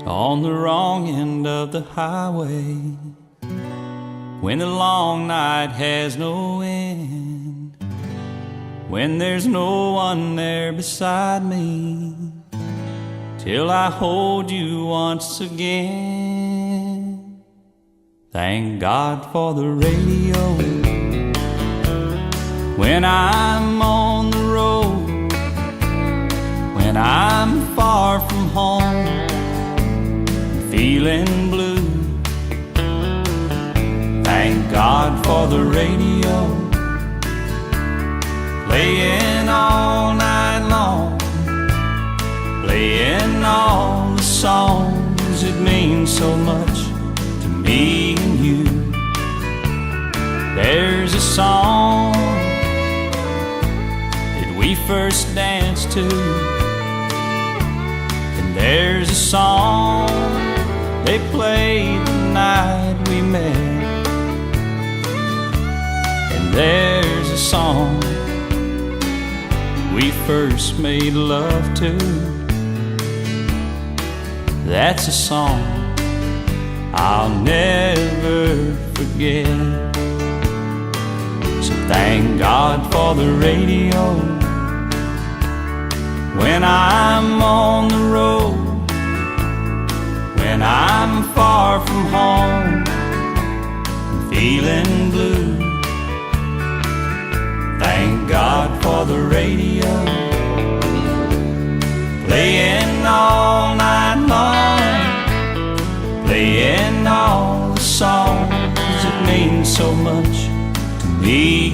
on the wrong end of the highway, when the long night has no end, when there's no one there beside me, till I hold you once again. Thank God for the radio when I'm on the road, when I'm far from home, feeling blue. Thank God for the radio, playing all night long, playing all the songs that mean so much to me and you. There's a song that we first danced to, and there's a song they played the night we met, and there's a song we first made love to. That's a song I'll never forget. So thank God for the radio when I'm on the road, when I'm far from home, feeling blue. Thank God for the radio, playing all night long, playing all the songs that mean so much to me